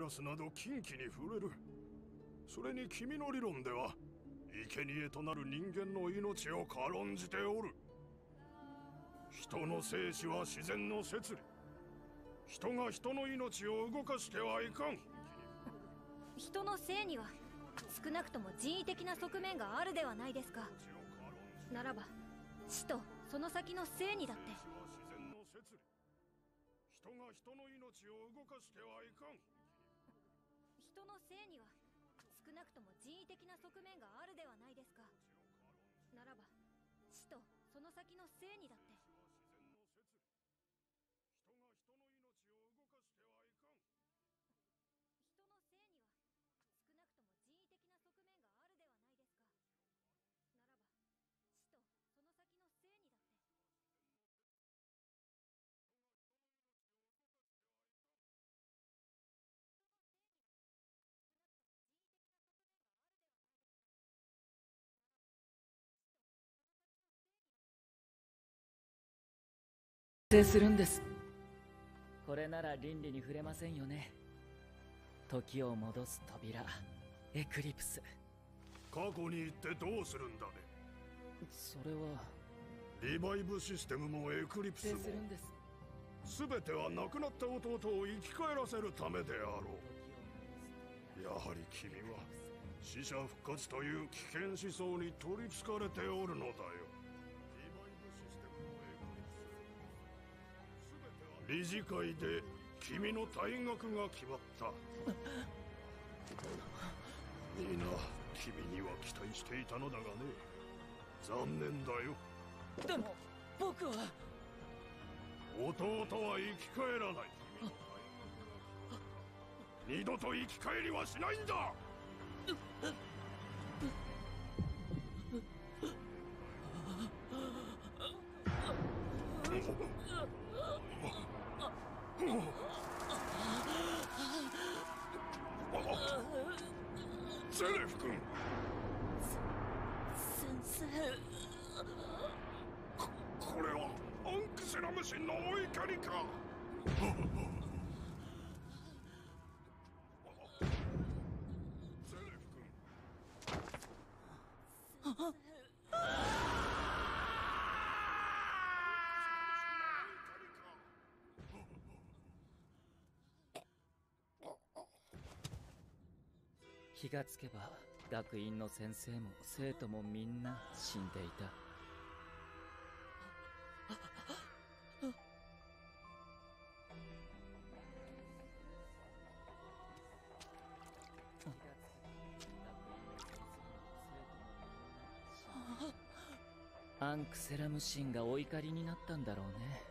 ラスなど禁忌に触れる。それに君の理論では生贄となる人間の命を軽んじておる。人の生死は自然の摂理。人が人の命を動かしてはいかん。人の生には少なくとも人為的な側面があるではないですか。ならば死とその先の生にだって人が人の命を動かしてはいかん。人の生には少なくとも人為的な側面があるではないですか。ならば死とその先の生にだって人が人の命を動かしてはいかん。人の生には少なくとも人為的な側面があるではないですか。ならば死とその先の生にだって制するんです。これなら倫理に触れませんよね。時を戻す扉、エクリプス。過去に行ってどうするんだね。それはリバイブシステムもエクリプスも制するんです。全ては亡くなった弟を生き返らせるためであろう。やはり君は死者復活という危険思想に取りつかれておるのだよ。理事会で君の退学が決まった。みんな君には期待していたのだがね。残念だよ。でも僕は弟は生き返らない。二度と生き返りはしないんだ。ゼレフ君。先生。これはアンクセラム神のお怒りか。ゼレフ君。気がつけば学院の先生も生徒もみんな死んでいた。アンクセラム神がお怒りになったんだろうね。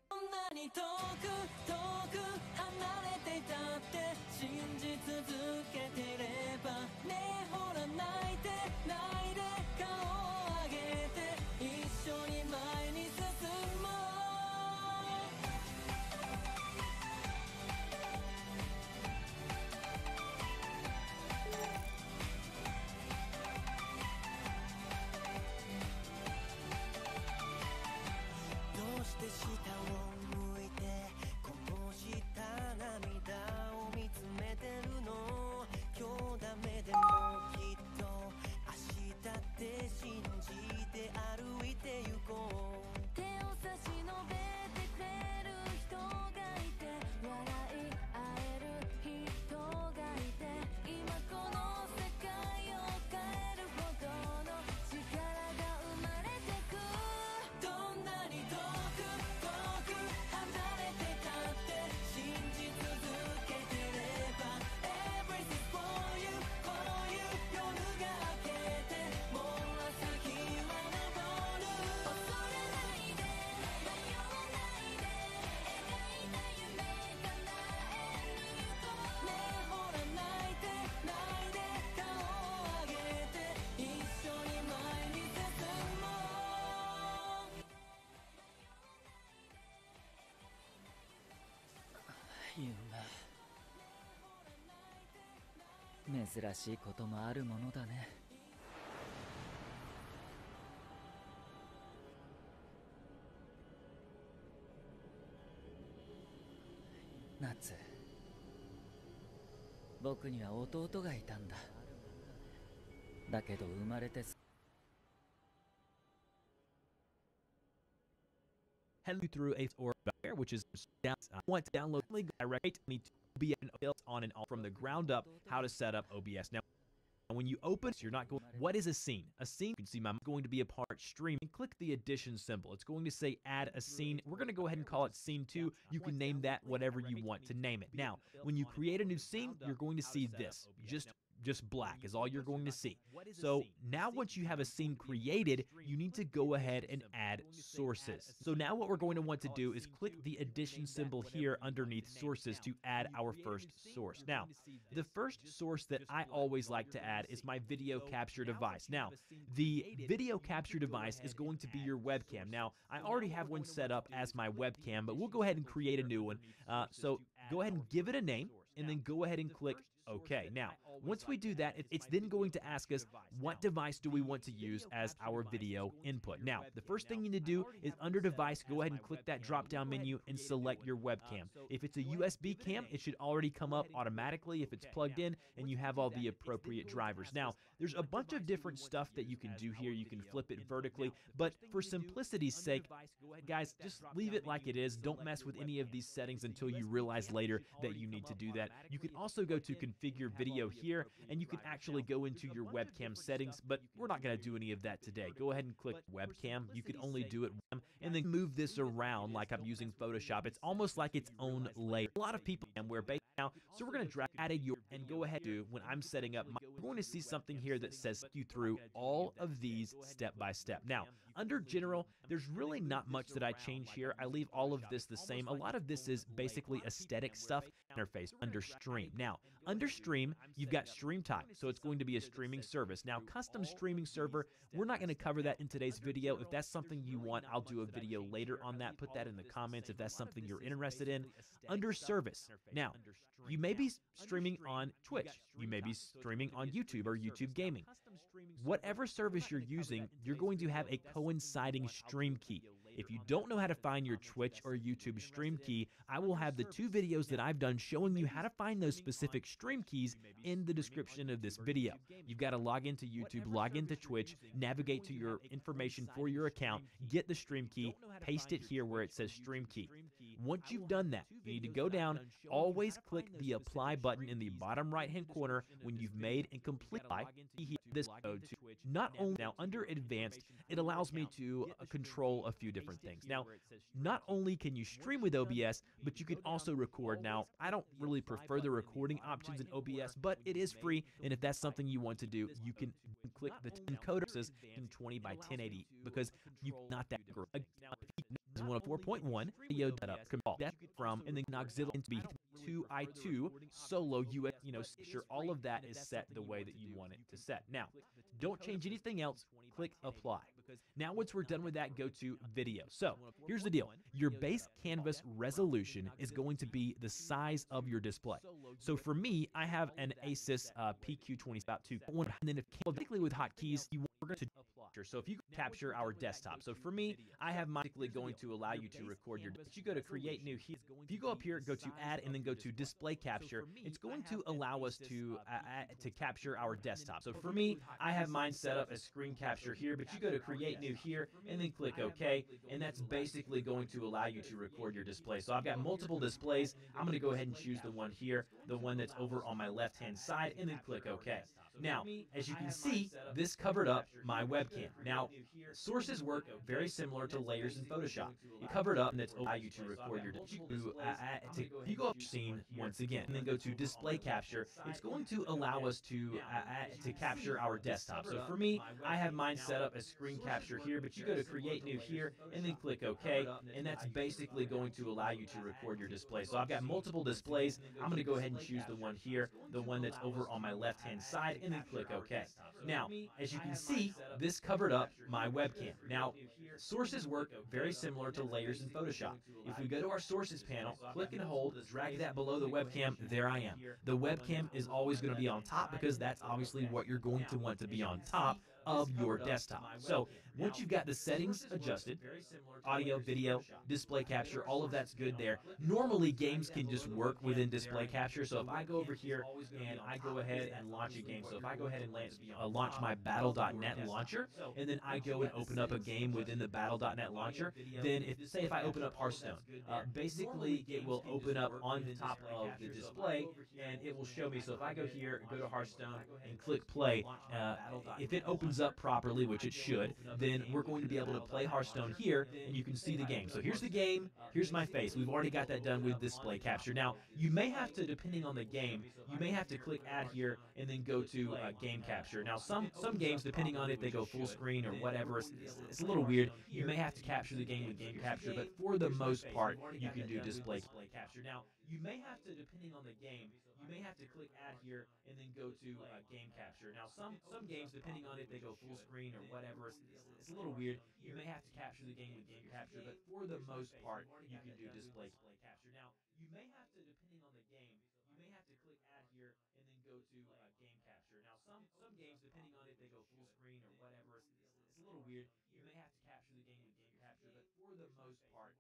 こんなに遠く遠く離れていたって信じ続けていればねえ、ほら泣いて泣いて顔を上げて一緒に前に進もう。どうして下を向いてこぼした涙を見つめてるの。今日ダメでもきっと明日って信じて歩いて行こう。手を差し伸べてくれる人がいて笑い合える人がいて今この世界を変えるほどの力が生まれてく。どんなに遠く遠く離れてたって信じ続けてれば Everything for you for you 夜が明けてもう朝日は昇る。恐れないで迷わないで描いた夢叶えるよ。ねえほら泣いて泣いて顔を上げて一緒に前に進もう。夢、珍しいこともあるものだね。夏、僕には弟がいたんだ。だけど生まれてす head through a or which is down. Want to download direct need to be built on and all from the ground up how to set up OBS. Now, when you open, you're not going. What is a scene? A scene, you can see I'm going to be a part stream. And click the addition symbol. It's going to say add a scene. We're going to go ahead and call it scene 2. You can name that whatever you want to name it. Now, when you create a new scene, you're going to see this. Just black is all you're going to see. So now once you have a scene created, you need to go ahead and add sources. So now what we're going to want to do is click the addition symbol here underneath sources to add our first source. Now, the first source that I always like to add is my video capture device. Now, the video capture device is going to be your webcam. Now, I already have one set up as my webcam, but we'll go ahead and create a new one. So go ahead and give it a name, and then go ahead and click OK. Now, once we do that, it's then going to ask us what device do we want to use as our video input. Now, the first thing you need to do is under device, go ahead and click that drop-down menu and select your webcam. If it's a USB cam, it should already come up automatically if it's plugged in and you have all the appropriate drivers. Now, there's a bunch of different stuff that you can do here. You can flip it vertically, but for simplicity's sake, guys, just leave it like it is. Don't mess with any of these settings until you realize later that you need to do that. You can also go to configure video here, and you can actually go into your webcam settings, but we're not going to do any of that today. Go ahead and click webcam. You can only do it and then move this around like I'm using Photoshop. It's almost like its own layer. A lot of people wear base now, so we're going to drag added your and go ahead to when I'm setting up we're going to see something here that says you through all of these step by step. Now, under general, there's really not much that I change here. I leave all of this the same. A lot of this is basically aesthetic stuff. Interface under stream. Now, under stream, you've got stream type, so it's going to be a streaming service. Now, custom streaming server, we're not going to cover that in today's video. If that's something you want, I'll do a video later on that. Put that in the comments if that's something you're interested in. Under service. Now, you may be streaming on Twitch. You may be streaming on YouTube or YouTube Gaming. Whatever service you're using, you're going to have a coinciding stream key. If you don't know how to find your Twitch or YouTube stream key, I will have the 2 videos that I've done showing you how to find those specific stream keys in the description of this video. You've got to log into YouTube, log into Twitch, navigate to your information for your account, get the stream key, paste it here where it says stream key. Once you've done that, you need to go down, always click the apply button in the bottom right-hand corner when you've made and complete this code to not only now under advanced, it allows me to control a few different things. Now, not only can you stream with OBS, but you can also record. Now, I don't really prefer the recording options in OBS, but it is free, and if that's something you want to do, you can click the encoder says 1020 by 1080 because you not that girl. Is 104.1 video that up that from and then Noxzilla into be 2i2 solo US, sure all of that is set the way that you want it to set. Now, don't change anything else. Click apply. Now, once we're done with that, go to video. So here's the deal. Your base canvas resolution is going to be the size of your display. So for me, I have an Asus PQ20 about 2. And then if particularly with hotkeys, we're going to so if you capture our desktop. So for me, I have mine going to allow you to record your. If you go to create new here, if you go up here, go to add, and then go to display capture, it's going to allow us to capture our desktop. So for me, I have mine set up as screen capture here, but you go to create new here, and then click OK, and that's basically going to allow you to record your display. So I've got multiple displays. I'm going to go ahead and choose the one here, the one that's over on my left-hand side, and then click OK. Now, as you can see, this covered up my webcam. Now, sources work very similar to layers in Photoshop. It covered up, and that's allow you to record your. If you go up to scene once again, and then go to display capture, it's going to allow us to capture our desktop. So for me, I have mine set up as screen capture here, but you go to create new here, and then click OK, and that's basically going to allow you to record your display. So I've got multiple displays. I'm going to go ahead and choose the one here, the one that's over on my left-hand side, and then click OK. Now, as you can see, this covered up my webcam. Now, sources work very similar to layers in Photoshop. If we go to our sources panel, click and hold, drag that below the webcam, there I am. The webcam is always going to be on top because that's obviously what you're going to want to be on top of your desktop. So once you've got the settings adjusted, audio, video, display capture, all of that's good there. Normally games can just work within display capture. So if I go over here and I go ahead and launch a game, so if I go ahead and launch my battle.net launcher, and then I go and open up a game within the battle.net launcher, then if I open up Hearthstone, basically it will open up on the top of the display and it will show me. So if I go here, go to Hearthstone and click play, if it opens up properly, which it should, then we're going to be able to play Hearthstone here, and you can see the game. So here's the game, here's my face. We've already got that done with display capture. Now, you may have to, depending on the game, you may have to click add here and then go to game capture. Now, some games, depending on if they go full screen or whatever, it's a little weird. You may have to capture the game with game capture, but for the most part, you can do display capture. Now, you may have to, depending on the game, you may have to click add here and then go to game capture. Now, some games, depending on if they go full screen or whatever, it's a little weird. You may have to capture the game with game capture, but for the most part, you can do display capture. Now, you may have to, depending on the game, you may have to click add here and then go to game capture. Now, some games, depending on if they go full screen or whatever, it's a little weird. You may have to capture the game with game capture, but for the most part,